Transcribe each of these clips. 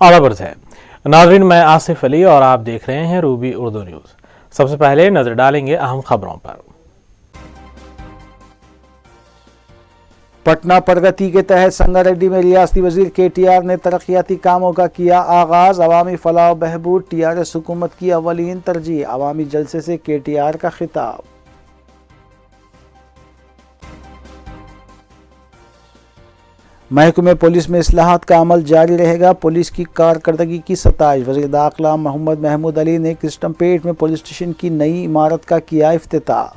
और है नाज़रीन, मैं आसिफ अली और आप देख रहे हैं रूबी उर्दू न्यूज़। सबसे पहले नजर डालेंगे अहम खबरों पर। पटना प्रगति के तहत संगारेड्डी में रियासती वजीर KTR ने तरक्याती कामों का किया आगाज। अवामी फलाह बहबूद TRS हुकूमत की अवलीन तरजीह। अवामी जलसे से KTR का खिताब। महकमे पुलिस में इस्लाहात का अमल जारी रहेगा। पुलिस की कारकर्दगी की सताइश। वज़ीर दाखिला मोहम्मद महमूद अली ने कृष्णमपेट में पुलिस स्टेशन की नई इमारत का किया इफ्तिताह।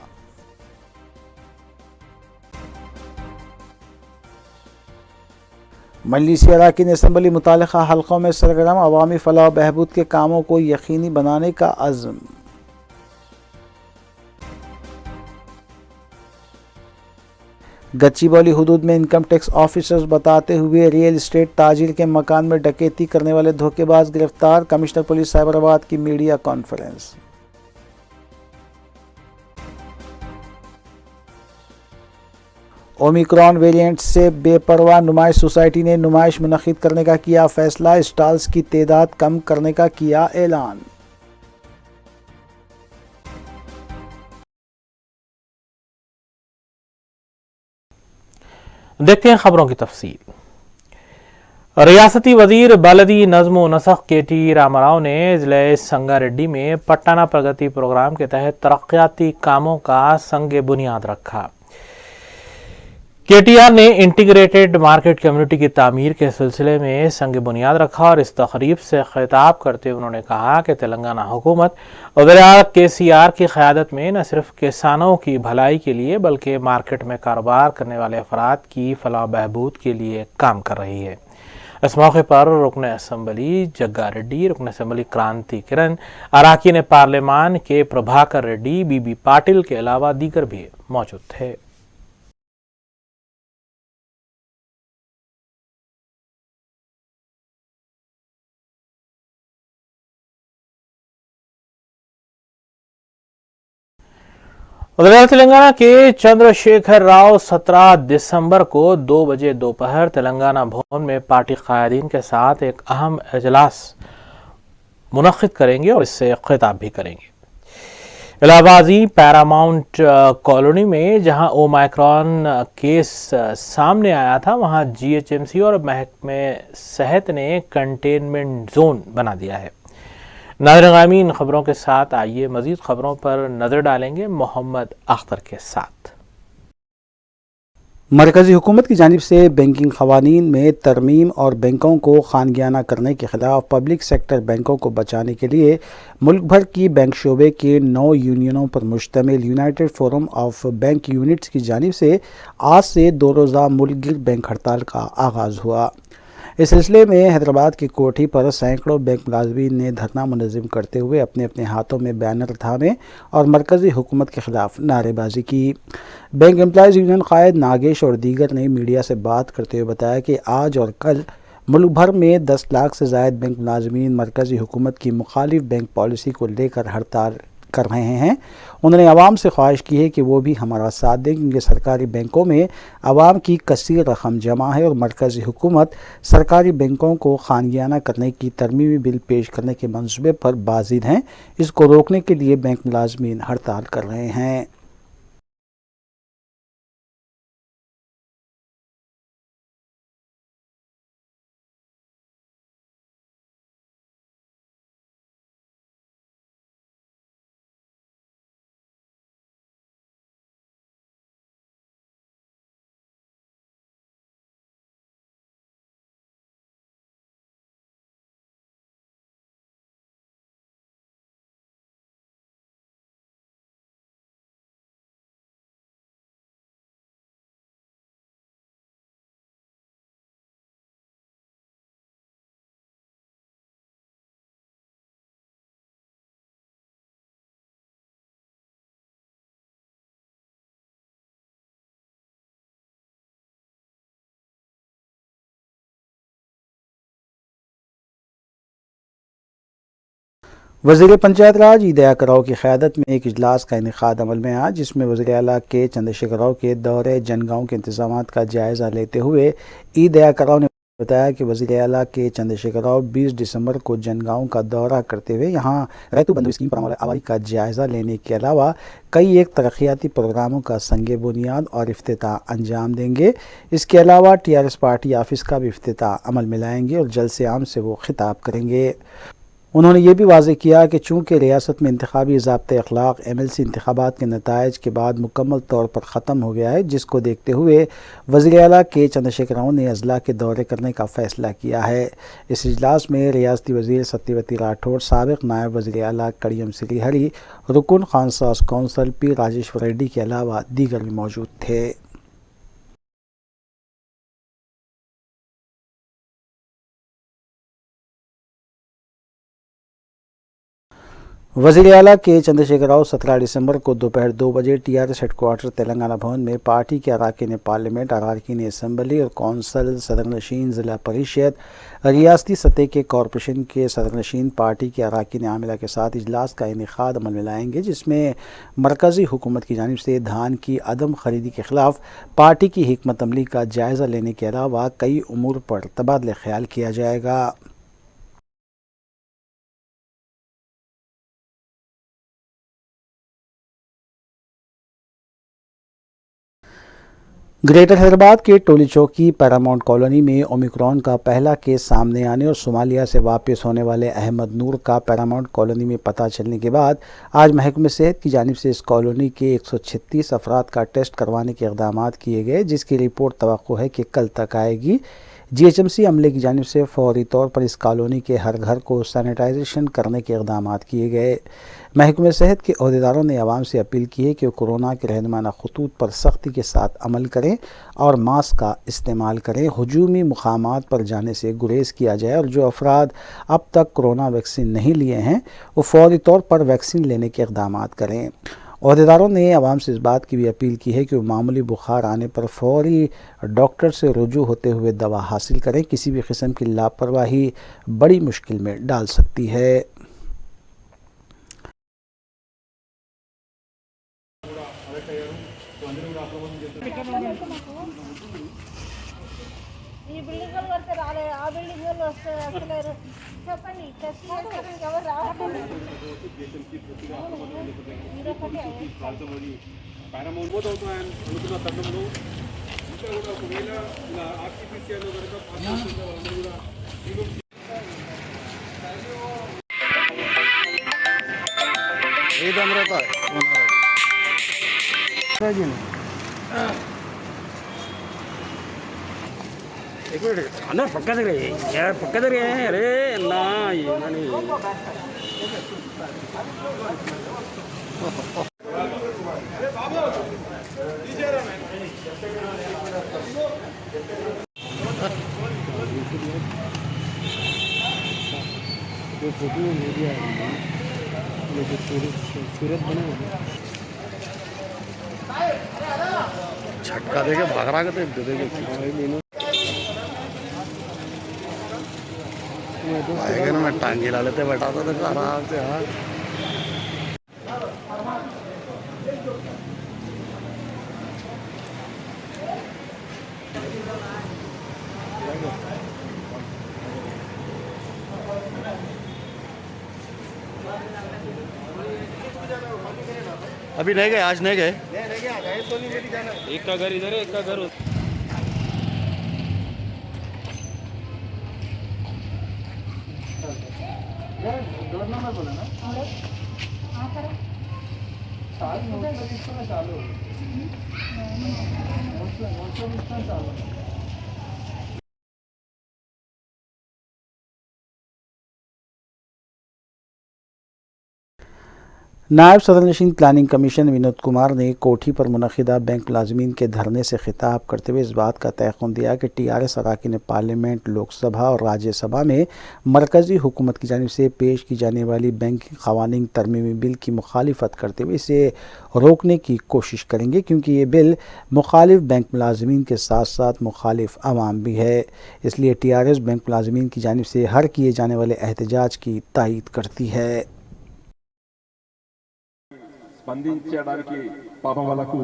मजलिस अरकान असम्बली मुतालिका हल्कों में सरगर्म। अवामी फलाह बहबूद के कामों को यकीनी बनाने का अज़्म। गच्चीबौली हुदूद में इनकम टैक्स ऑफिसर्स बताते हुए रियल इस्टेट ताजिर के मकान में डकैती करने वाले धोखेबाज गिरफ्तार। कमिश्नर पुलिस साइबराबाद की मीडिया कॉन्फ्रेंस। ओमिक्रॉन वेरिएंट से बेपरवाह नुमाइश सोसाइटी ने नुमाइश मुनक्किद करने का किया फैसला। स्टॉल्स की तादाद कम करने का किया ऐलान। देखते हैं खबरों की तफसील। रियासती वजीर बलदी नज़्म व नसख KT रामाराव ने जिले संगारेड्डी में पटना प्रगति प्रोग्राम के तहत तरक्याती कामों का संग बुनियाद रखा। KTR ने इंटीग्रेटेड मार्केट कम्युनिटी की तामीर के सिलसिले में संग बुनियाद रखा और इस तकरीब से खिताब करते हुए उन्होंने कहा कि तेलंगाना हुकूमत वज़ीर KCR की क़यादत में न सिर्फ किसानों की भलाई के लिए बल्कि मार्केट में कारोबार करने वाले अफराद की फलाह बहबूद के लिए काम कर रही है। इस मौके पर रुकन असम्बली जग्गा रेड्डी, रुकन असम्बली क्रांति किरण, अरकान पार्लियामान के प्रभाकर रेड्डी, BB पाटिल के अलावा दीगर भी मौजूद थे। वज़ीर तेलंगाना के चंद्रशेखर राव 17 दिसंबर को 2 बजे दोपहर तेलंगाना भवन में पार्टी कायदीन के साथ एक अहम इजलास मुनक्किद करेंगे और इससे खिताब भी करेंगे। इलाहाबादी पैरामाउंट कॉलोनी में जहां ओमाइक्रॉन केस सामने आया था, वहां GHMC और महकमे सेहत ने कंटेनमेंट जोन बना दिया है। नाज़रीन, इन खबरों के साथ आइए मजीद खबरों पर नजर डालेंगे मोहम्मद अख्तर के साथ। मरकज़ी हुकूमत की जानिब से बैंकिंग क़वानीन में तरमीम और बैंकों को खानगियाना करने के ख़िलाफ़ पब्लिक सेक्टर बैंकों को बचाने के लिए मुल्क भर की बैंक शोबे के 9 यूनियनों पर मुश्तमिल United forum of bank units की जानिब से आज से 2 रोज़ा मुल्क गिर बैंक हड़ताल का आगाज़ हुआ। इस सिलसिले में हैदराबाद की कोठी पर सैकड़ों बैंक मुलाज़मीन ने धरना मुनज़्ज़म करते हुए अपने अपने हाथों में बैनर थामे और मरकज़ी हुकूमत के ख़िलाफ़ नारेबाजी की। बैंक एम्प्लॉयज़ यूनियन कायद नागेश और दीगर ने मीडिया से बात करते हुए बताया कि आज और कल मुल्क भर में 10 लाख से ज़ायद बैंक मुलाज़मीन मरकज़ी हुकूमत की मुखालिफ बैंक पॉलिसी को लेकर हड़ताल कर रहे हैं। उन्होंने आवाम से ख्वाहिश की है कि वो भी हमारा साथ दें, क्योंकि सरकारी बैंकों में आवाम की कसीर रकम जमा है और मरकज़ी हुकूमत सरकारी बैंकों को खानगियाना करने की तरमीमी बिल पेश करने के मंसूबे पर बाज़िद हैं। इसको रोकने के लिए बैंक मुलाज़मीन हड़ताल कर रहे हैं। वज़ीर पंचायत राज ई दया कराव की क़यादत में एक इजलास का इनेकाद अमल में आया, जिसमें वज़ीर आला के चंद्रशेखर राव के दौरे जनगांव के इंतज़ामात का जायज़ा लेते हुए ई दया कराव ने बताया कि वज़ीर आला के चंद्रशेखर राव 20 दिसंबर को जनगांव का दौरा करते हुए यहां रैतु बंधु स्कीम पर आवाजाही का जायज़ा लेने के अलावा कई एक तरक्याती प्रोग्रामों का संगे बुनियाद और इफ्तिताह अंजाम देंगे। इसके अलावा टीआरएस पार्टी ऑफिस का भी इफ्तिताह अमल में लाएंगे और जल्द से आम से वो खिताब करेंगे। उन्होंने ये भी वाज़ेह किया कि चूँकि रियासत में इंतखाबी ज़ाब्ते अखलाक MLC इंतखाबात के नताइज के बाद मुकम्मल तौर पर ख़त्म हो गया है, जिसको देखते हुए वज़ीर आला के चंद्रशेखर राव ने अजला के दौरे करने का फ़ैसला किया है। इस इजलास में रियासती वज़ीर सत्यवती राठौड़, साबिक़ नायब वज़ीर आला कड़ियम श्रीहरि, रुकन खानसास कौंसल पी राजेश्वर रेड्डी के अलावा दीगर भी मौजूद थे। वज़ीर आला के चंद्रशेखर राव 17 दिसंबर को दोपहर 2 बजे टीआरएस हेडक्वार्टर तेलंगाना भवन में पार्टी के अरकान पार्लियामेंट, अरकान असम्बली और कौंसल, सदरनशीन ज़िला परिषद, रियासती सतह के कॉरपोरेशन के सदरनशीन, पार्टी के अरकान आमिला के साथ इजलास का इनेकाद अमल में लाएंगे, जिसमें मरकज़ी हुकूमत की जानिब से धान की अदम खरीदी के ख़िलाफ़ पार्टी की हिकमत अमली का जायज़ा लेने के अलावा कई उमूर पर तबादला ख्याल किया जाएगा। ग्रेटर हैदराबाद के टोली चौकी पैरामाउंट कॉलोनी में ओमिक्रॉन का पहला केस सामने आने और सोमालिया से वापस होने वाले अहमद नूर का पैरामाउंट कॉलोनी में पता चलने के बाद आज महकमे सेहत की जानिब से इस कॉलोनी के 136 अफराद का टेस्ट करवाने के इक़दामात किए गए, जिसकी रिपोर्ट तवक्को है कि कल तक आएगी। GHMC अमले की जानिब से फौरी तौर पर इस कॉलोनी के हर घर को सैनिटाइजेशन करने के इक़दामात किए गए। महकमे सेहत के अहदेदारों ने आवाम से अपील की है कि वो कोरोना के रहनुमाना खतूत पर सख्ती के साथ अमल करें और मास्क का इस्तेमाल करें। हुजूमी मुकामात पर जाने से गुरेज किया जाए और जो अफराद अब तक कोरोना वैक्सीन नहीं लिए हैं वो फौरी तौर पर वैक्सीन लेने के इक़दामात करें। अहदेदारों ने आवाम से इस बात की भी अपील की है कि वो मामूली बुखार आने पर फौरी डॉक्टर से रुजू होते हुए दवा हासिल करें। किसी भी किस्म की लापरवाही बड़ी मुश्किल में डाल सकती है। ఈ బిల్డింగ్ వాళ్ళు వస్తే రాలే, ఆ బిల్డింగ్ వాళ్ళు వస్తే వస్తలేరు. చెప్పండి, టెస్ట్ చేయడానికి ఎవరు రావట్లేదు. మీరొకటే పారామౌంట్ పోతే అవుతున్నాయని అనుకున్న తరుణంలో ఇంకా కూడా ఒకవేళ ఇలా ఆర్టీపీసీఆర్లో కనుక పాస్ వాళ్ళందరూ కూడా एक मिनट अन्न पक्का दे रहे यार, पक्का दे रहे हैं। अरे ना ये नहीं जो फोटो मीडिया ये जो सूरत बने झटका देके भाग रहा के दे देंगे आएगा ना। मैं टांगे ला लेते बैठा था तो आराम से। हाँ अभी नहीं गए, आज नहीं गए। एक का घर इधर है, एक का घर उधर। नायब सदरनशीन प्लानिंग कमीशन विनोद कुमार ने कोठी पर मुनक़िदा बैंक मुलाजमीन के धरने से खिताब करते हुए इस बात का तयक़ुन दिया कि टीआरएस अरकान पार्लियामेंट, लोकसभा और राज्यसभा में मरकज़ी हुकूमत की जानिब से पेश की जाने वाली बैंकिंग क़वानीन तरमीमी बिल की मुखालिफत करते हुए इसे रोकने की कोशिश करेंगे, क्योंकि ये बिल मुखालिफ बैंक मुलाजमीन के साथ साथ मुखालिफ आवाम भी है। इसलिए टीआरएस बैंक मुलाजमीन की जानिब से हर किए जाने वाले एहतजाज की तायीद करती है। స్పందించడానికి పాపం వాళ్ళకు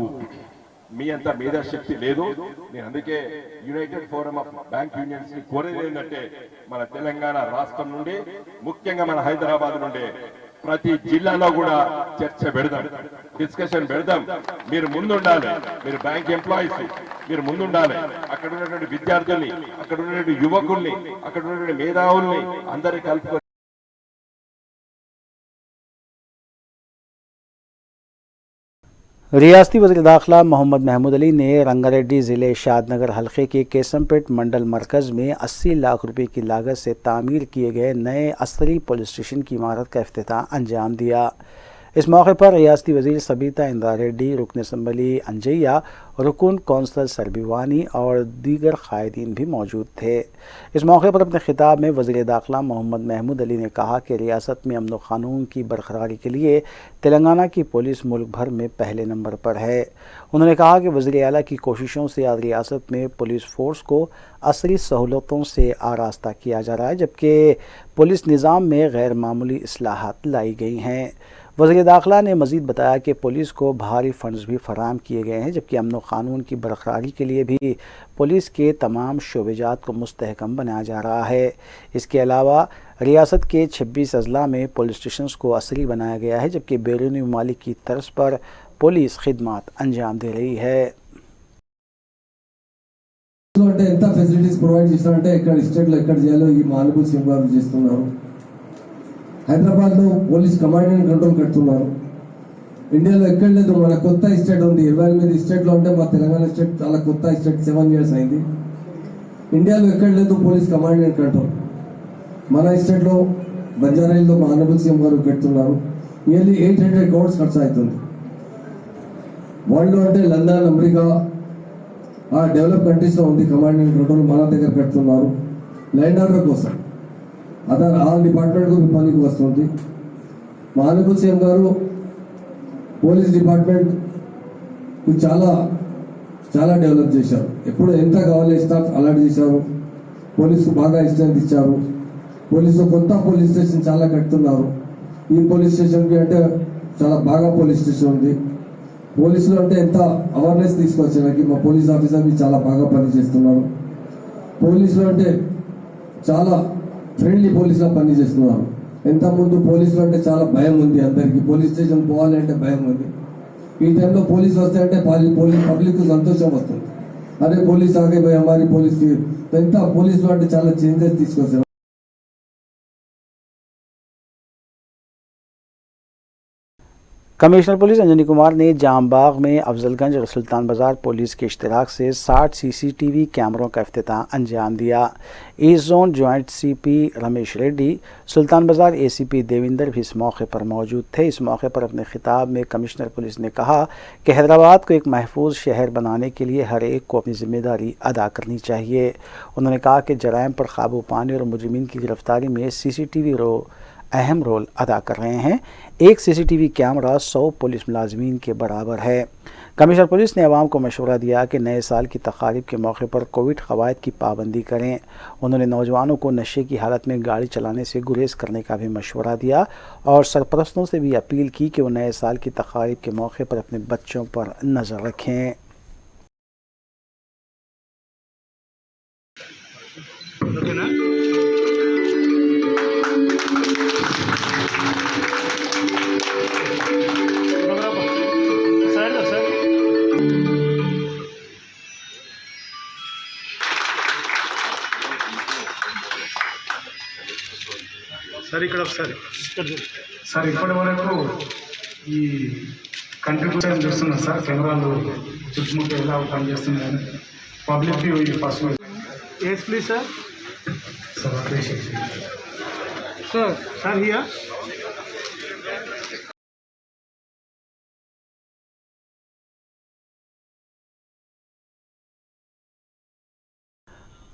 మీ అంత మేధాశక్తి లేదు. నేను అందుకే United forum of bank unions ని కోరేది ఏంటంటే మన తెలంగాణ రాష్ట్రం నుండి ముఖ్యంగా మన హైదరాబాద్ నుండి ప్రతి జిల్లాలో కూడా చర్చ పెడదాం, డిస్కషన్ పెడదాం. మీరు ముందుండాలి, మీరు బ్యాంక్ ఎంప్లాయీస్ మీరు ముందుండాలి. అక్కడ ఉన్నటువంటి విద్యార్థుల్ని, అక్కడ ఉన్నటువంటి యువకుల్ని, అక్కడ ఉన్నటువంటి మేధావుల్ని అందరినీ కలుపుకొని रियासती वज़ीर दाखिला मोहम्मद महमूद अली ने रंगारेड्डी ज़िले शादनगर हलक़े के केसमपेट मंडल मरकज़ में 80 लाख रुपए की लागत से तामीर किए गए नए असरी पुलिस स्टेशन की इमारत का इफ्तिताह अंजाम दिया। इस मौके पर रियासती वज़ीर सबीता इंदिरा रेड्डी, रुकन असम्बली अंजैया, रुकन कौंसल सरबीवानी और दीगर कायदीन भी मौजूद थे। इस मौके पर अपने खिताब में वज़ीर दाखिला मोहम्मद महमूद अली ने कहा कि रियासत में अमन व क़ानून की बरकरारी के लिए तेलंगाना की पुलिस मुल्क भर में पहले नंबर पर है। उन्होंने कहा कि वज़ीर आला की कोशिशों से आज रियासत में पुलिस फ़ोर्स को असरी सहूलतों से आरास्ता किया जा रहा है, जबकि पुलिस निज़ाम में गैर मामूली इस्लाहात लाई गई हैं। वज़ीर दाखिला ने मज़ीद बताया कि पुलिस को भारी फ़ंड्स भी फराहम किए गए हैं, जबकि अमन व क़ानून की बरकरारी के लिए भी पुलिस के तमाम शोबेजात को मुस्तहकम बनाया जा रहा है। इसके अलावा रियासत के 26 अजला में पुलिस स्टेशन को असरी बनाया गया है, जबकि बैरूनी ममालिक की तर्ज पर पुलिस खिदमत अंजाम दे रही है। అంటే ఎంత ఫెసిలిటీస్ ప్రొవైడ్ చేస్తారంటే ఇక్కడ స్టేట్లో ఎక్కడ చేయాలో ఈ మానబుల్ సింగ్ గారు చేస్తున్నారు. హైదరాబాద్లో పోలీస్ కమాండ్ అండ్ కంట్రోల్ కడుతున్నారు. ఇండియాలో ఎక్కడ లేదు. మన కొత్త స్టేట్ ఉంది, 28 స్టేట్లో ఉంటే మా తెలంగాణ స్టేట్ చాలా కొత్త స్టేట్, 7 years అయింది. ఇండియాలో ఎక్కడ లేదు పోలీస్ కమాండ్ అండ్ కంట్రోల్. మన స్టేట్లో బంజారాయిల్లో మానబుల్ సింగ్ గారు కడుతున్నారు. నియర్లీ 800 crores ఖర్చు అవుతుంది. వరల్డ్ అంటే లండన్, అమెరికా, ఆ డెవలప్ కంట్రీస్లో ఉంది కమాండ్ అండ్ కంట్రోల్. మన దగ్గర కడుతున్నారు ల్యాండ్ ఆర్డర్ కోసం. అదర్ ఆ డిపార్ట్మెంట్కు మీ పనికి వస్తుంది. మానబుల్ సీఎం గారు పోలీస్ డిపార్ట్మెంట్ చాలా చాలా డెవలప్ చేశారు. ఎప్పుడు ఎంత కావాలి స్టాఫ్ అలాట్ చేశారు. పోలీసుకు బాగా స్ట్రెంత్ ఇచ్చారు. పోలీసులో కొత్త పోలీస్ స్టేషన్ చాలా కడుతున్నారు. ఈ పోలీస్ స్టేషన్కి అంటే చాలా బాగా పోలీస్ స్టేషన్ ఉంది. పోలీసులు అంటే ఎంత అవేర్నెస్ తీసుకొచ్చేదానికి మా పోలీస్ ఆఫీసర్కి చాలా బాగా పనిచేస్తున్నారు. పోలీసులు అంటే చాలా ఫ్రెండ్లీ పోలీసులా పనిచేస్తున్నారు. ఎంత ముందు పోలీసులు అంటే చాలా భయం ఉంది అందరికి. పోలీస్ స్టేషన్ పోవాలంటే భయం ఉంది. ఈ టైంలో పోలీసు వస్తే అంటే పబ్లిక్ సంతోషం వస్తుంది. అదే పోలీస్ ఆగే భయ हमारी పోలీస్ ఎంత పోలీసులు అంటే చాలా చేంజెస్ తీసుకొచ్చారు. कमिश्नर पुलिस अंजनी कुमार ने जामबाग में अफजलगंज और सुल्तान बाजार पुलिस के इश्तराक से 60 CCTV कैमरों का इफ्तिताह अंजाम दिया। East zone joint CP Ramesh Reddy, Sultan Bazaar ACP Devinder भी इस मौके पर मौजूद थे। इस मौके पर अपने खिताब में कमिश्नर पुलिस ने कहा कि हैदराबाद को एक महफूज शहर बनाने के लिए हर एक को अपनी जिम्मेदारी अदा करनी चाहिए। उन्होंने कहा कि जराइम पर काबू पाने और मुजरिमीन की गिरफ्तारी में CCTV अहम रोल अदा कर रहे हैं। एक CCTV कैमरा 100 पुलिस मुलाजमीन के बराबर है। कमिश्नर पुलिस ने आवाम को मशवरा दिया कि नए साल की तकारीब के मौके पर कोविड क़वायद की पाबंदी करें। उन्होंने नौजवानों को नशे की हालत में गाड़ी चलाने से गुरेज करने का भी मशवरा दिया और सरपरस्तों से भी अपील की कि वो नए साल की तकारीब के मौके पर अपने बच्चों पर नज़र रखें। సార్ ఇక్కడ ఒకసారి సార్ ఇప్పటి వరకు ఈ కంట్రిబ్యూషన్ చూస్తున్నారు సార్. కెమెరాలు చుట్టుముట్టు ఎలా పనిచేస్తున్నాయని public first yes please sir. Sir sir sir here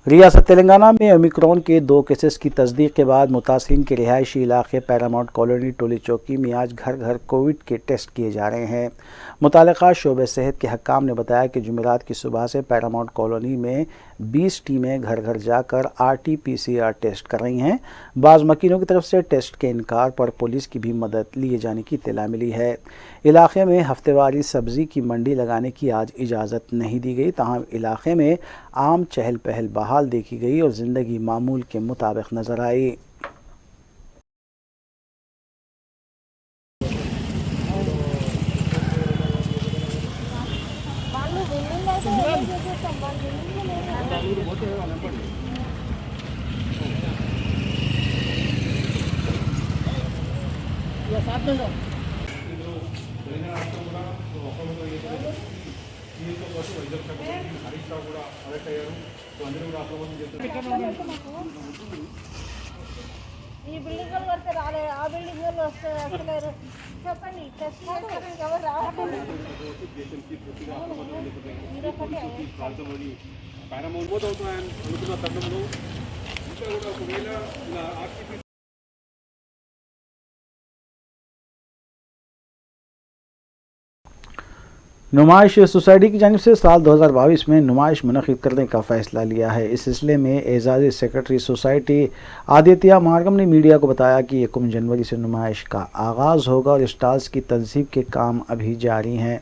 रियासत तेलंगाना में ओमिक्रॉन के 2 केसेस की तस्दीक के बाद मुतासिरीन के रिहायशी इलाके पैरामाउंट कॉलोनी टोली चौकी में आज घर घर कोविड के टेस्ट किए जा रहे हैं। मुताल्लिक़ा शोबे सेहत के हक्काम ने बताया कि जुमेरात की सुबह से पैरामाउंट कॉलोनी में 20 टीमें घर घर जाकर RT-PCR टेस्ट कर रही हैं। बाज़ मकीनों की तरफ से टेस्ट के इनकार पर पुलिस की भी मदद लिए जाने की इत्तला मिली है। इलाके में हफ्तेवारी सब्ज़ी की मंडी लगाने की आज इजाज़त नहीं दी गई, ताहम इलाके में आम चहल पहल बहाल देखी गई और ज़िंदगी मामूल के मुताबिक नज़र आई। ఈ బిల్డింగ్ వాళ్ళు వస్తే రాలే, ఆ బిల్డింగ్ వాళ్ళు వస్తే వస్తలేరు. చెప్పండి, టెస్ట్ చేయడానికి ఎవరు రావట్లేదు. పారామౌంట్ పోతే అవుతాయని అనుకున్న తరుణంలో ఇంకా కూడా ఒకవేళ ఇలా ఆర్టీపీ नुमाइश सोसाइटी की जानिब से साल 2022 में नुमाइश मुनक़िद करने का फ़ैसला लिया है। इस सिलसिले में एजाज़ी सेक्रेटरी सोसाइटी आदित्य मार्गम ने मीडिया को बताया कि 1 जनवरी से नुमाइश का आगाज़ होगा और स्टॉल्स की तंसीब के काम अभी जारी हैं।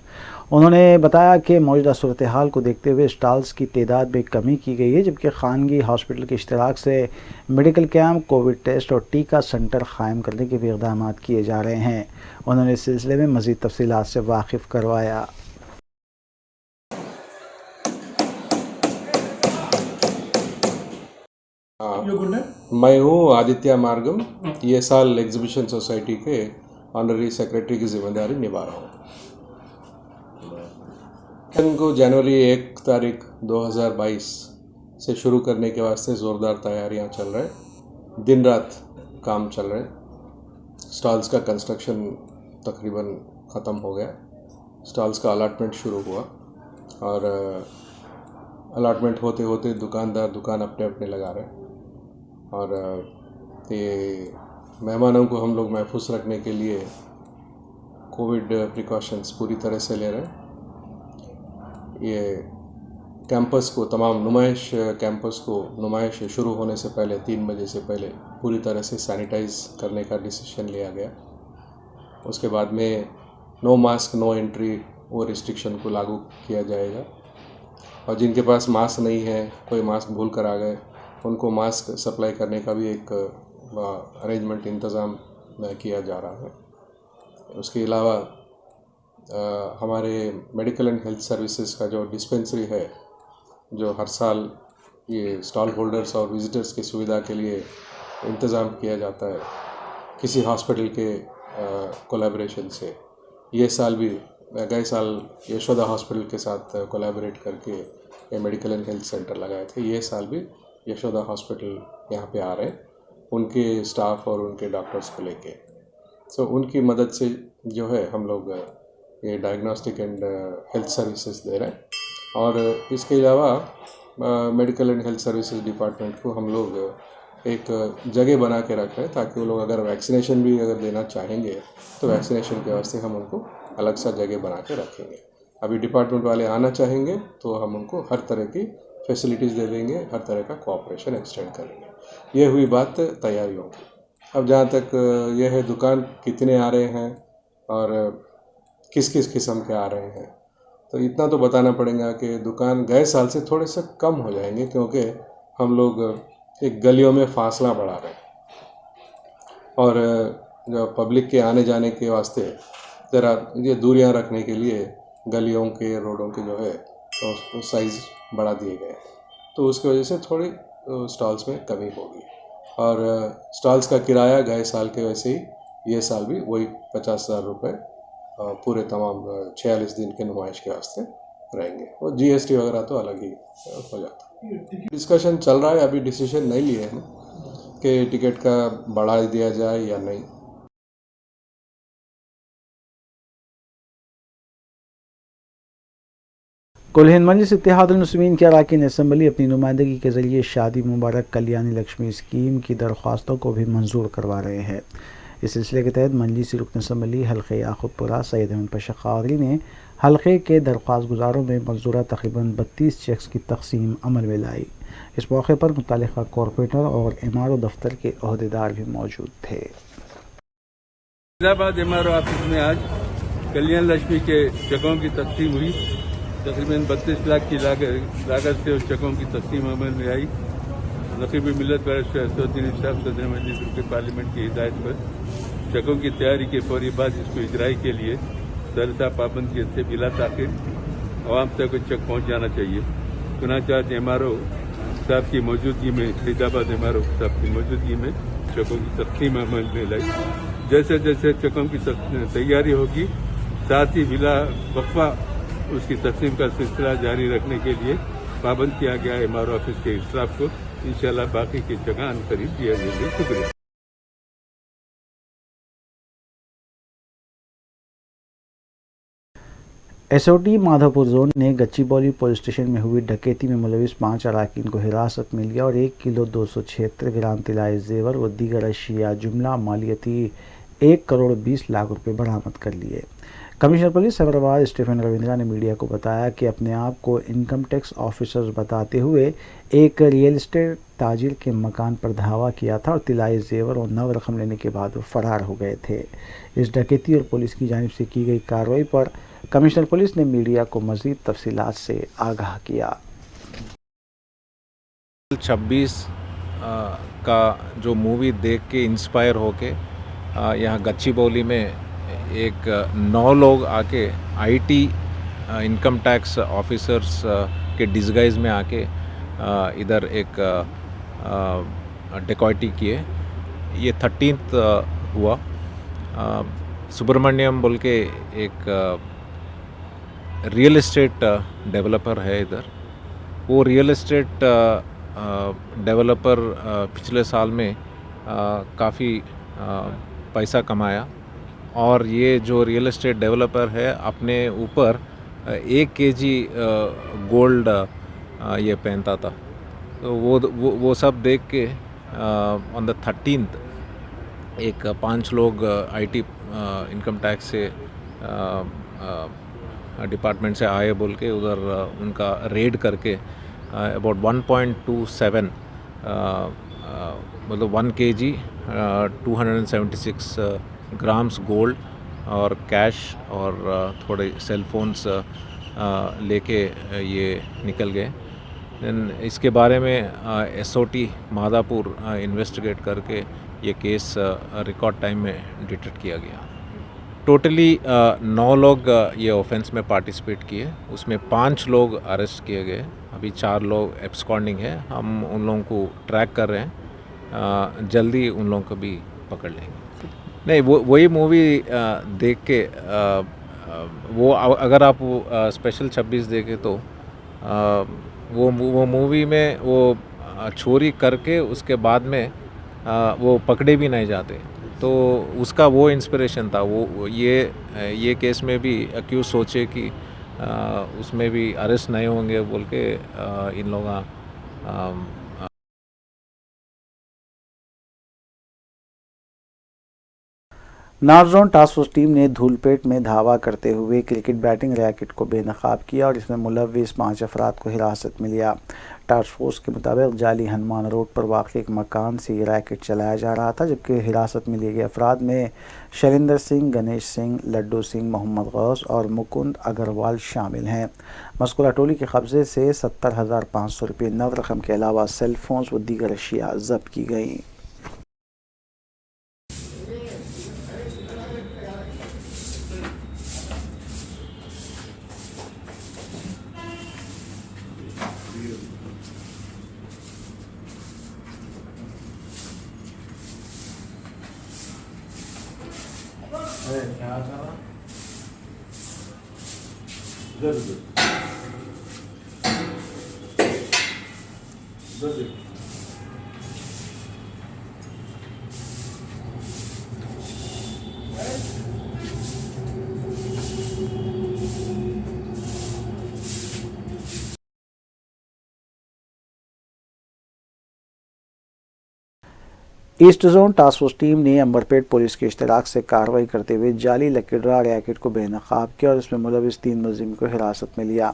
उन्होंने बताया कि मौजूदा सूरत हाल को देखते हुए स्टॉल्स की तादाद में कमी की गई है, जबकि खानगी हॉस्पिटल के इश्तराक से मेडिकल कैंप, कोविड टेस्ट और टीका सेंटर क़ायम करने के भी इक़दाम किए जा रहे हैं। उन्होंने इस सिलसिले में मज़ीद तफ़सीलात से वाकिफ़ करवाया। मैं हूँ आदित्य मार्गम। ये साल एग्जीबिशन सोसाइटी के ऑनररी सेक्रेटरी की जिम्मेदारी निभा रहा हूँ। को जनवरी 1 तारीख 2022 से शुरू करने के वास्ते ज़ोरदार तैयारियाँ चल रहे हैं। दिन रात काम चल रहे हैं। स्टॉल्स का कंस्ट्रक्शन तकरीबन ख़त्म हो गया। स्टॉल्स का अलॉटमेंट शुरू हुआ और अलॉटमेंट होते होते दुकानदार दुकान अपने अपने लगा रहे हैं और ये मेहमानों को हम लोग महफूज रखने के लिए कोविड प्रिकॉशंस पूरी तरह से ले रहे हैं। ये कैंपस को, तमाम नुमाइश कैंपस को नुमाइश शुरू होने से पहले 3 बजे से पहले पूरी तरह से सैनिटाइज़ करने का डिसीजन लिया गया। उसके बाद में नो मास्क नो एंट्री वो रिस्ट्रिक्शन को लागू किया जाएगा और जिनके पास मास्क नहीं है, कोई मास्क भूल कर आ गए, उनको मास्क सप्लाई करने का भी एक अरेंजमेंट इंतज़ाम किया जा रहा है। उसके अलावा हमारे मेडिकल एंड हेल्थ सर्विसेज का जो डिस्पेंसरी है, जो हर साल ये स्टॉल होल्डर्स और विजिटर्स की सुविधा के लिए इंतज़ाम किया जाता है किसी हॉस्पिटल के कोलैबोरेशन से, ये साल भी गए साल यशोदा हॉस्पिटल के साथ कोलैबोरेट करके ये मेडिकल एंड हेल्थ सेंटर लगाए थे। ये साल भी यशोदा हॉस्पिटल यहाँ पे आ रहे हैं उनके स्टाफ और उनके डॉक्टर्स को लेके। सो उनकी मदद से जो है हम लोग ये डायग्नोस्टिक एंड हेल्थ सर्विसेज दे रहे हैं और इसके अलावा medical and health services department को हम लोग एक जगह बना के रख रहे हैं ताकि वो लोग अगर वैक्सीनेशन भी अगर देना चाहेंगे तो वैक्सीनेशन के वास्ते हम उनको अलग सा जगह बना के रखेंगे। अभी डिपार्टमेंट वाले आना चाहेंगे तो हम उनको हर तरह की फैसिलिटीज़ दे देंगे, हर तरह का कोऑपरेशन एक्सटेंड करेंगे। ये हुई बात तैयारियों की। अब जहाँ तक ये है दुकान कितने आ रहे हैं और किस किस किस्म के आ रहे हैं, तो इतना तो बताना पड़ेगा कि दुकान गए साल से थोड़े से कम हो जाएंगे क्योंकि हम लोग एक गलियों में फासला बढ़ा रहे हैं और जो पब्लिक के आने जाने के वास्ते ज़रा ये दूरियां रखने के लिए गलियों के रोडों के जो है तो साइज़ बढ़ा दिए गए, तो उसकी वजह से थोड़ी स्टॉल्स में कमी होगी और स्टॉल्स का किराया गए साल के वैसे ही ये साल भी वही 50,000 रुपये पूरे तमाम 46 दिन के नुमाइश के वास्ते रहेंगे और GST वगैरह तो अलग ही हो जाता है। डिस्कशन चल रहा है, अभी डिसीजन नहीं लिए हैं कि टिकट का बढ़ा दिया जाए या नहीं। कुल हिंद मजलिस इत्तेहादुल मुस्लिमीन की अरकान असम्बली अपनी नुमाइंदगी के ज़रिए शादी मुबारक कल्याणी लक्ष्मी स्कीम की दरख्वास्तों को भी मंजूर करवा रहे हैं। इस सिलसिले के तहत मजलिसी रुकन असम्बली हल्क़े याक़ूबपुरा सैयद अहमद पाशा क़ादरी ने हल्के के दरख्वास्त गुजारों में मंजूरा तकरीबन 32 चेक्स की तकसीम अमल में लाई। इस मौके पर मुतल्लिका कॉरपोरेटर और एमआरओ दफ्तर के अहदेदार भी मौजूद थे। फैजाबाद एमआरओ ऑफिस में आज कल्याण लक्ष्मी के चेकों की तकसीम हुई। तकरीबन 32 लाख की लागत से उस चेकों की तकसीम अमल में आई। नकीब मिल्लत बैरिस्टर असदुद्दीन साहब सदर मजलिस के पार्लियामेंट की हिदायत पर चेकों की तैयारी के फौरी बाद इसको इजराई के लिए सरसा पाबंदी से बिला ताखिर आवाम तक चेक पहुंच जाना चाहिए। चुनाचा एमआरओ साहब की मौजूदगी में, फैजाबाद एमआरओ साहब की मौजूदगी में चेकों की तकसीम अमल में लाई। जैसे जैसे चेकों की तैयारी होगी, साथ ही बिला वक्फा उसकी तकसीम का सिलसिला जारी रखने के लिए पाबंद किया गया एमआरओ ऑफिस के स्टाफ को। इंशाल्लाह बाकी की जगह अनकरीब दिया जाएगा। शुक्रिया। एसओटी माधोपुर जोन ने गच्चीबौली पुलिस स्टेशन में हुई डकैती में मुलविस 5 अराकीन को हिरासत में लिया और 1 किलो 276 ग्राम तिलाई जेवर व दीगर अशिया जुमला मालियती 1 करोड़ 20 लाख रुपए बरामद कर लिए। Commissioner police Hyderabad Stephen Ravindra ने मीडिया को बताया कि अपने आप को इनकम टैक्स ऑफिसर बताते हुए एक रियल एस्टेट ताजिर के मकान पर धावा किया था और तिलाई जेवर और नव रकम लेने के बाद वो फरार हो गए थे। इस डकैती और पुलिस की जानिब से की गई कार्रवाई पर कमिश्नर पुलिस ने मीडिया को मज़ीद तफसीलात से आगाह किया। 26 का जो मूवी देख के इंस्पायर होके यहाँ गच्चीबौली में एक 9 लोग आके आईटी इनकम टैक्स ऑफिसर्स के डिस्गाइज में आके इधर एक डेकॉइटी किए। ये 13th हुआ। सुब्रमण्यम बोल के एक रियल एस्टेट डेवलपर है इधर। वो रियल एस्टेट डेवलपर पिछले साल में काफ़ी पैसा कमाया और ये जो रियल एस्टेट डेवलपर है अपने ऊपर 1 kg गोल्ड ये पहनता था। तो वो सब देख के ऑन द 13th एक 5 लोग आईटी इनकम टैक्स से डिपार्टमेंट से आए बोल के उधर उनका रेड करके अबाउट 1.27 मतलब 1 kg 276 ग्राम्स गोल्ड और कैश और थोड़े सेल फोन्स लेके ये निकल गए। देन इसके बारे में एसओटी माधापुर इन्वेस्टिगेट करके ये केस रिकॉर्ड टाइम में डिटेक्ट किया गया। टोटली 9 लोग ये ऑफेंस में पार्टिसिपेट किए। उसमें 5 लोग अरेस्ट किए गए। अभी 4 लोग एब्सकॉन्डिंग है। हम उन लोगों को ट्रैक कर रहे हैं। जल्दी उन लोगों को भी पकड़ लेंगे। नहीं, वही मूवी देख के वो अगर आप स्पेशल 26 देखें तो वो मूवी में वो चोरी करके उसके बाद में वो पकड़े भी नहीं जाते। तो उसका वो इंस्पिरेशन था। वो ये केस में भी अक्यूज सोचे कि उसमें भी अरेस्ट नहीं होंगे बोल के इन लोगों north zone task force team ने धूलपेट में धावा करते हुए क्रिकेट बैटिंग रैकेट को बेनकाब किया और इसमें मुलविस 5 अफराद को हिरासत में लिया। टास्क फोर्स के मुताबिक जाली हनुमान रोड पर वाक़ई एक मकान से ये रैकेट चलाया जा रहा था, जबकि हिरासत में लिए गए अफराद में शैलेंद्र सिंह, गणेश सिंह, लड्डू सिंह, मोहम्मद गौस और मुकुंद अग्रवाल शामिल हैं। मज़कूरा टोली के कब्ज़े से 70,500 रुपये नव रकम के अलावा सेल फोन्स व दीगर अशिया जब्त की गई। East zone task force team ने अंबरपेट पुलिस के इश्तराक से कार्रवाई करते हुए जाली लकीड्रा रैकेट को बेनकाब किया और इसमें मुलविस 3 मुलजिम को हिरासत में लिया।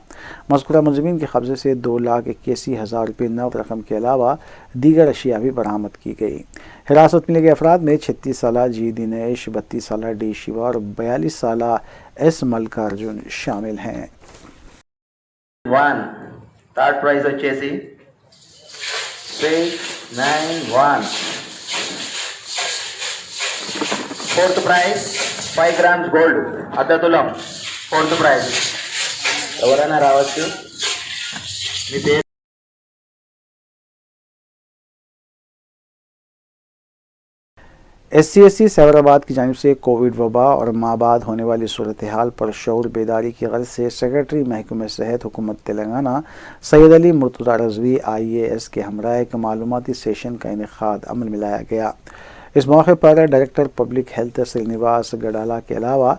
मज़कूरा मुलजिमीन के कब्जे से 2,81,000 रुपये नकद रकम के अलावा दीगर अशिया भी बरामद की गई। हिरासत में लिए गए अफराद में 36 साला जी दिनेश, 32 साला डी शिवा और 42 साला एस मल्लिकार्जुन शामिल हैं। 1 థర్డ్ ప్రైజ్ వచ్చేసి 691. ఫోర్త్ ప్రైజ్ 5 grams గోల్డ్ అద్దతులం ఫోర్త్ ప్రైజ్. ఎవరైనా రావచ్చు. మీ పేరు? SC/SC सैबराबाद की जानिब से कोविड वबा और माँ बाद होने वाली सूरत हाल पर शऊर बेदारी की गर्ज से सेक्रेटरी महकमे सेहत हुकूमत तेलंगाना सैयद अली मुर्तज़ा रज़वी IAS के हमरा एक मालूमाती सेशन का इनेकाद अमल में लाया गया। इस मौके पर director public health Srinivas Gadala के अलावा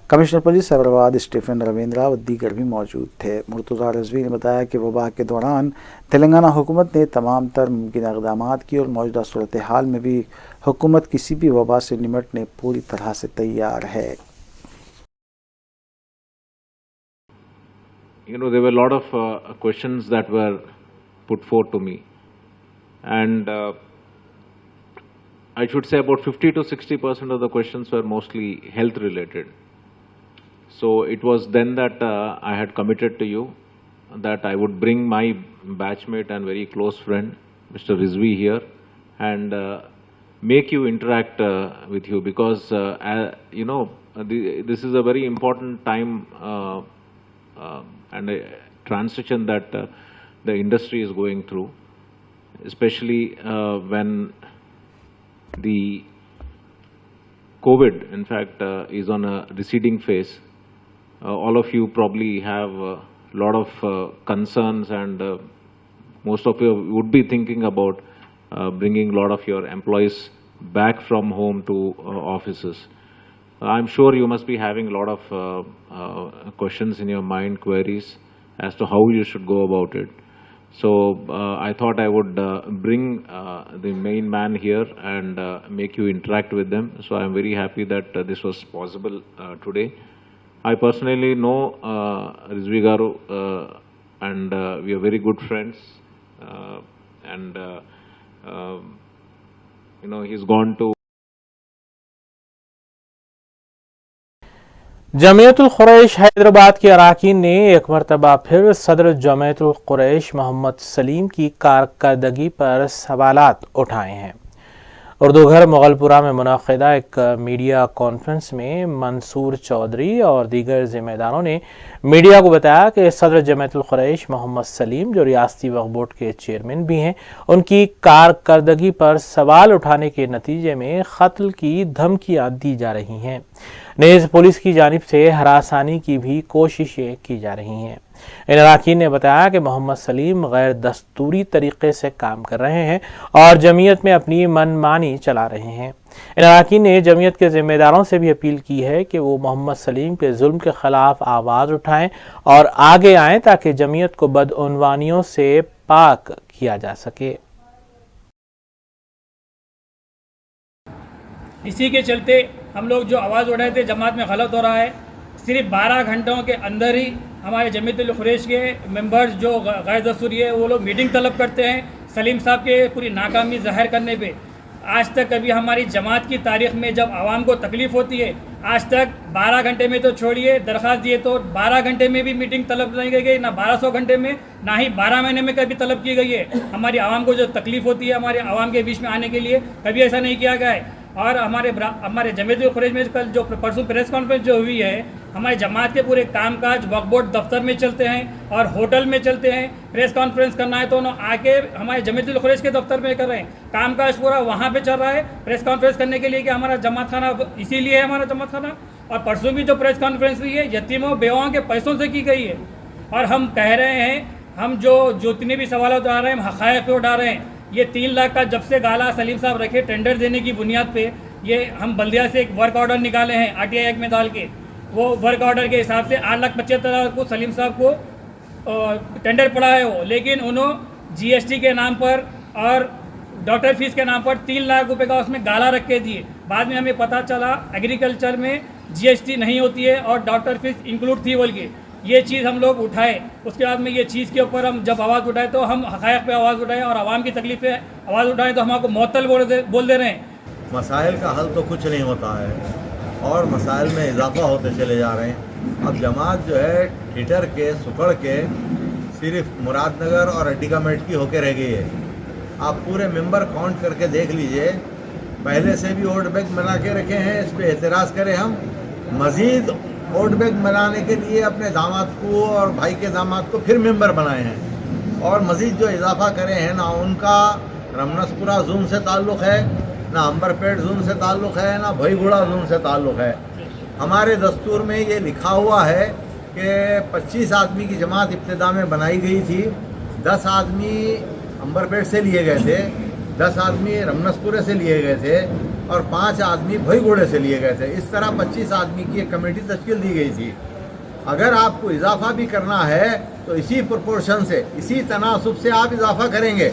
commissioner police Cyberabad Stephen Ravindra व दीगर भी मौजूद थे। मुर्तज़ा रज़वी ने बताया कि वबा के दौरान तेलंगाना हुकूमत ने तमाम तर मुमकिन इक़दाम किए और मौजूदा सूरत हाल में भी हुकूमत किसी भी वबा से निपटने पूरी तरह से तैयार है। There were a lot of questions that were put forth to me, and I should say about 50 to 60% of the questions were mostly health related. So it was then that I had committed to you that I would bring my batchmate and very close friend, Mr. Rizvi, here and make you interact with you, because this is a very important time and a transition that the industry is going through, especially when the COVID, in fact, is on a receding phase. All of you probably have a lot of concerns, and most of you would be thinking about bringing a lot of your employees back from home to offices. I'm sure you must be having a lot of questions in your mind, queries as to how you should go about it. So I thought I would bring the main man here and make you interact with them. So I'm very happy that this was possible today. I personally know Rizvi Garu and we are very good friends, and he's gone to Jamiatul Quraish Hyderabad के अरकान ने एक मरतबा फिर सदर जमीयतुल कुरैश मोहम्मद सलीम की कारकर्दगी पर सवालात उठाए हैं। उर्दू घर मुगलपुरा में मुनक़िदा एक मीडिया कॉन्फ्रेंस में मंसूर चौधरी और दीगर ज़िम्मेदारों ने मीडिया को बताया कि सदर जमीयतुल कुरैश मोहम्मद सलीम, जो रियासती वक्फ बोर्ड के चेयरमैन भी हैं, उनकी कारकर्दगी पर सवाल उठाने के नतीजे में कत्ल की धमकियाँ दी जा रही हैं। नेज़ पुलिस की जानिब से हरासानी की भी कोशिशें की जा रही हैं। इन अरकान ने बताया कि मोहम्मद सलीम गैर दस्तूरी तरीके से काम कर रहे हैं और जमीयत में अपनी मनमानी चला रहे हैं। इन अरकान ने जमीयत के ज़िम्मेदारों से भी अपील की है कि वो मोहम्मद सलीम के जुल्म के ख़िलाफ़ आवाज़ उठाएं और आगे आएं ताकि जमीयत को बदउनवानियों से पाक किया जा सके। इसी के चलते हम लोग जो आवाज़ उठाए थे जमात में गलत हो रहा है, सिर्फ 12 घंटों के अंदर ही हमारे जमीयतुल कुरैश के मेंबर्स जो गैर दस्तूरी है वो लोग मीटिंग तलब करते हैं सलीम साहब के पूरी नाकामी ज़ाहिर करने पे। आज तक कभी हमारी जमात की तारीख़ में जब आवाम को तकलीफ़ होती है, आज तक 12 घंटे में तो छोड़िए, दरख्वास्त दिए तो 12 घंटे में भी मीटिंग तलब नहीं की गई, ना 1200 घंटे में, ना ही 12 महीने में कभी तलब की गई है। हमारी आवाम को जो तकलीफ़ होती है हमारे आवाम के बीच में आने के लिए, कभी ऐसा नहीं किया गया है। और हमारे जमीयतुल कुरैश में कल जो परसों प्रेस कॉन्फ्रेंस जो हुई है, हमारे जमात के पूरे कामकाज वक्फ बोर्ड दफ्तर में चलते हैं और होटल में चलते हैं। प्रेस कॉन्फ्रेंस करना है तो आके हमारे जमीयतुल कुरैश के दफ्तर में कर रहे हैं। कामकाज पूरा वहाँ पे चल रहा है प्रेस कॉन्फ्रेंस करने के लिए कि हमारा जमात खाना इसीलिए है हमारा जमात खाना। और परसों भी जो प्रेस कॉन्फ्रेंस हुई है यतीमों बेवाओं के पैसों से की गई है। और हम कह रहे हैं, हम जो जितने भी सवाल उठा रहे हैं हम हक़ाइक़ पे उठा रहे हैं। ये 3 लाख का जब से गाला सलीम साहब रखे टेंडर देने की बुनियाद पे, ये हम बल्दिया से एक वर्क ऑर्डर निकाले हैं RTI एक्ट में डाल के, वो वर्क ऑर्डर के हिसाब से 8,75,000 को सलीम साहब को टेंडर पड़ा है वो। लेकिन उन्होंने GST के नाम पर और डॉक्टर फीस के नाम पर 3 लाख रुपए का उसमें गाला रख के दिए। बाद में हमें पता चला एग्रीकल्चर में GST नहीं होती है और डॉक्टर फीस इंक्लूड थी बोल के। ये चीज़ हम लोग उठाए। उसके बाद में ये चीज़ के ऊपर हम जब आवाज़ उठाए तो हम हक़ाइक़ पे आवाज़ उठाए और आवाम की तकलीफ पे आवाज़ उठाए तो हम आपको मुअत्तल बोल दे रहे हैं। मसाइल का हल तो कुछ नहीं होता है और मसाइल में इजाफा होते चले जा रहे हैं। अब जमात जो है ठिठर के सुखड़ के सिर्फ मुरादनगर और अड्डिका मेट की होके रह गई है। आप पूरे मेंबर काउंट करके देख लीजिए, पहले से भी वोट बैंक बना के रखे हैं, इस पर एतराज़ करें हम। मज़ीद वोट बैंक बनाने के लिए अपने दामाद को और भाई के दामाद को फिर मेंबर बनाए हैं और मज़ीद जो इजाफा करे हैं ना उनका रमनसपुरा जोन से ताल्लुक़ है, ना अंबरपेट जोन से ताल्लुक़ है, ना भईगुड़ा जोन से ताल्लुक़ है। हमारे दस्तूर में ये लिखा हुआ है कि 25 आदमी की जमात इब्तिदा में बनाई गई थी। 10 आदमी अंबरपेट से लिए गए थे, 10 आदमी रमनसपुरे से लिए गए थे और 5 आदमी भईगुड़े से लिए गए थे। इस तरह 25 आदमी की एक कमेटी तश्कील दी गई थी। अगर आपको इजाफा भी करना है तो इसी प्रोपोर्शन से, इसी तनासुब से आप इजाफा करेंगे।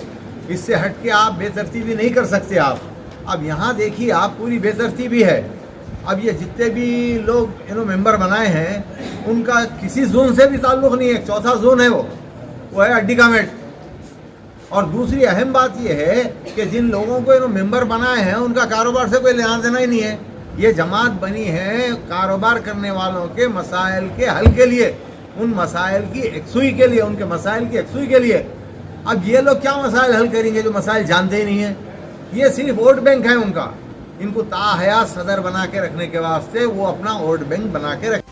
इससे हट के आप बेतरतीबी नहीं कर सकते आप। अब यहाँ देखिए आप पूरी बेतरतीबी है। अब ये जितने भी लोग मेंबर बनाए हैं उनका किसी जोन से भी ताल्लुक़ नहीं है। चौथा जोन है वो है अड्डिका मेट। और दूसरी अहम बात यह है कि जिन लोगों को मेंबर बनाए हैं उनका कारोबार से कोई लेना देना ही नहीं है। ये जमात बनी है कारोबार करने वालों के मसाइल के हल के लिए, उन मसाइल की एकसुई के लिए, उनके मसाइल की एकसुई के लिए। अब ये लोग क्या मसाइल हल करेंगे जो मसाइल जानते ही नहीं हैं? ये सिर्फ वोट बैंक है उनका। इनको ताहयात सदर बना के रखने के वास्ते वो अपना वोट बैंक बना के रख।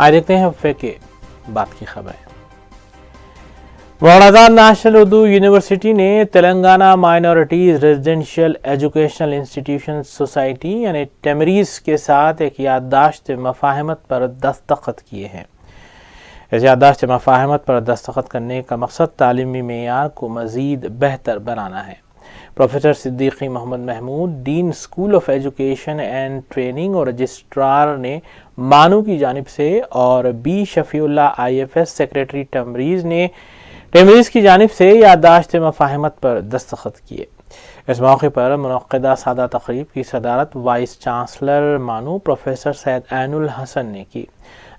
आज देखते हैं वफ़े के बाद की खबर। वड़ादार नेशनल उर्दू यूनिवर्सिटी ने Telangana minorities residential educational institution society यानी टेमरीज के साथ एक याददाश्त मफाहमत पर दस्तखत किए हैं। इस याददाश्त मफाहमत पर दस्तखत करने का मकसद तालीमी मेयार को मज़ीद बेहतर बनाना है। Professor Siddiqui Mohammad Mahmood, dean school of education and training और रजिस्ट्रार ने मानू की जानिब से और बी शफीउल्लाह IFS सेक्रेटरी टेमरीज की जानिब से याददाश्त मफाहमत पर दस्तखत किए। इस मौके पर मुनक्किदा सादा तकरीब की सदारत वाइस चांसलर मानू प्रोफेसर सैयद ऐनुल हसन ने की,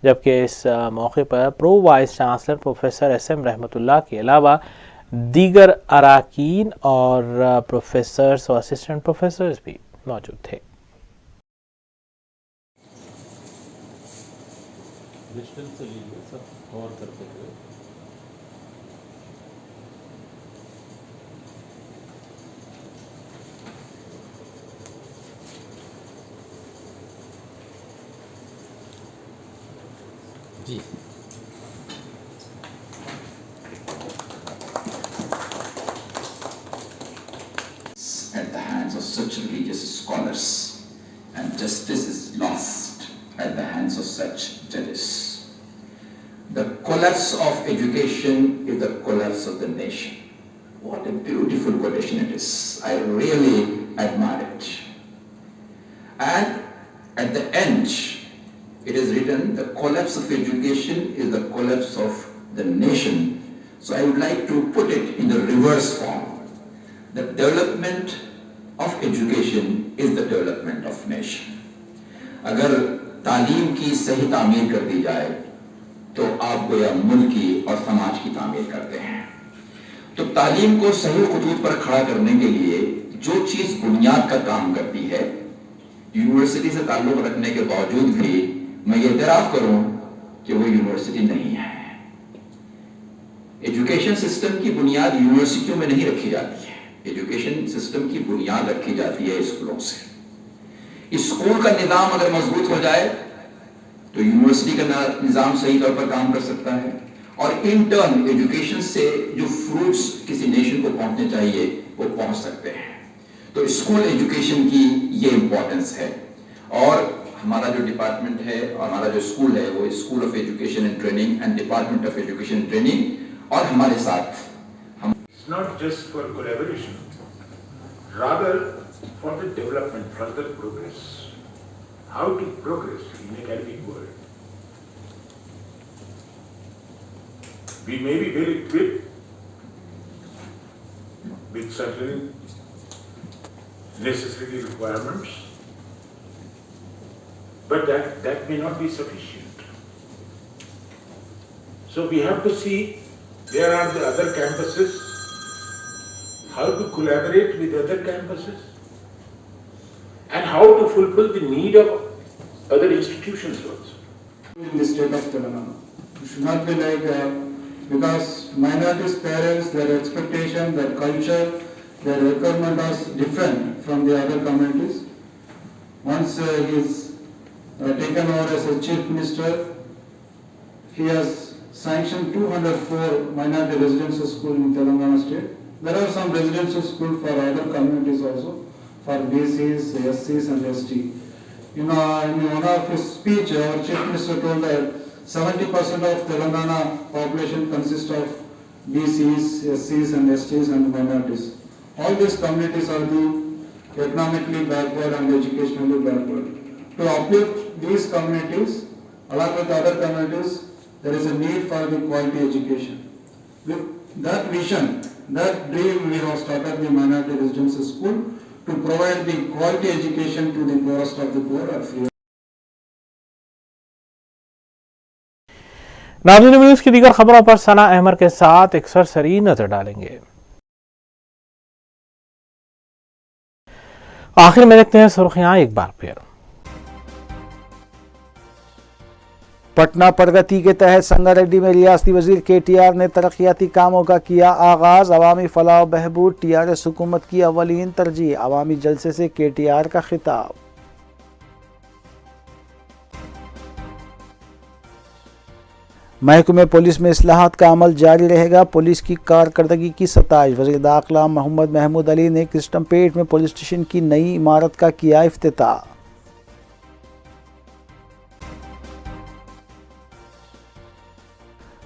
जबकि इस मौके पर pro vice chancellor professor SM रहमतुल्लाह के अलावा दीगर अराकीन और प्रोफेसर्स और असिस्टेंट प्रोफेसर्स भी मौजूद थे। जी at the hands of such religious scholars, and justice is lost at the hands of such judges. The collapse of education is the collapse of the nation. What a beautiful quotation it is. I really admire it. And at the end, it is written, the collapse of education is the collapse of the nation. So I would like to put it in the reverse form. The development of education is the development of nation. अगर तालीम की सही तामीर कर दी जाए तो आप गोया मुल्क की और समाज की तामीर करते हैं। तो तालीम को सही खुतूत पर खड़ा करने के लिए जो चीज बुनियाद का काम करती है, यूनिवर्सिटी से ताल्लुक रखने के बावजूद भी मैं ये इतराफ करूं कि वो यूनिवर्सिटी नहीं है। एजुकेशन सिस्टम की बुनियाद यूनिवर्सिटियों में नहीं रखी जाती है। एजुकेशन सिस्टम की बुनियाद रखी जाती है स्कूलों से। स्कूल का निजाम अगर मजबूत हो जाए तो यूनिवर्सिटी का निजाम सही तौर पर काम कर सकता है और इन टर्न एजुकेशन से जो फ्रूट्स किसी नेशन को पहुंचने चाहिए वो पहुंच सकते हैं। तो स्कूल एजुकेशन की ये इंपॉर्टेंस है और हमारा जो डिपार्टमेंट है और हमारा जो स्कूल है वो school of education and training and department of education and training और हमारे साथ हम not just for collaboration, rather for the development, further progress. How to progress in academic world? We may be very equipped certain necessary requirements, but that may not be sufficient. So we have to see where are the other campuses, how to collaborate with other campuses, and how to fulfill the need of other institutions also. In the state of Telangana, it should not be like because minorities' parents, their expectation, their culture, their requirement is different from the other communities. Once he is taken over as a chief minister, he has sanctioned 204 minority residential schools in Telangana state. There are some residential schools for other communities also, for BCs, SCs and ST. In one of his speech, our chief minister told that 70% of Telangana population consists of BCs, SCs and STs and minorities. All these communities are the economically backward and educationally backward. To uplift these communities, along with other communities, there is a need for the quality education. With that vision, that dream, we have started the minority residential school to provide the quality education to the poorest of the poor at free. नाज़रीन, news की दीगर खबरों पर सना अहमद के साथ एक सरसरी नजर डालेंगे। आखिर में देखते हैं सुर्खियां एक बार फिर। पटना प्रगति के तहत संगारेड्डी में रियासती वजीर KTR ने तरक्याती कामों का किया आगाज। अवामी फलाह व बहबूद TRS हुकूमत की अवलीन तरजीह। अवामी जलसे से KTR का खिताब। महकमे पुलिस में इस्लाहात का अमल जारी रहेगा। पुलिस की कारकर्दगी की सताइश। वज़ीर दाखिला मोहम्मद महमूद अली ने कृष्णमपेट में पुलिस स्टेशन की नई इमारत का किया इफ्तिताह।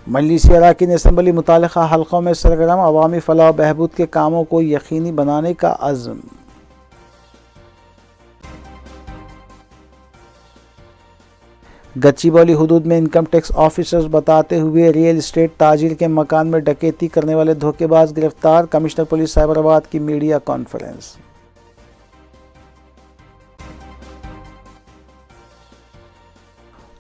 मजलिसी अरकान असम्बली मुतालिका हल्कों में सरगर्म। अवामी फलाह बहबूद के कामों को यकीनी बनाने का अज़्म। गच्चीबौली हुदूद में इनकम टैक्स ऑफिसर्स बताते हुए रियल एस्टेट ताजिर के मकान में डकैती करने वाले धोखेबाज गिरफ्तार। कमिश्नर पुलिस साइबराबाद की मीडिया कॉन्फ्रेंस।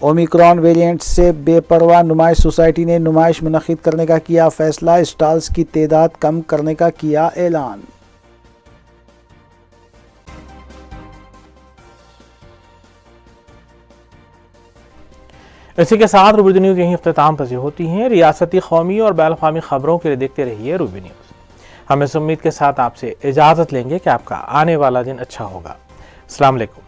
ओमिक्रॉन वेरिएंट से बेपरवाह नुमाइश सोसाइटी ने नुमाइश मुनक्किद करने का किया फैसला। स्टॉल्स की तादाद कम करने का किया ऐलान। इसी के साथ रूबी न्यूज़ यहीं इख्तिताम पज़ीर होती हैं। रियासती, कौमी और बैन अवी खबरों के लिए देखते रहिए रूबी न्यूज़। हम इस उम्मीद के साथ आपसे इजाज़त लेंगे कि आपका आने वाला दिन अच्छा होगा। अस्सलाम वालेकुम।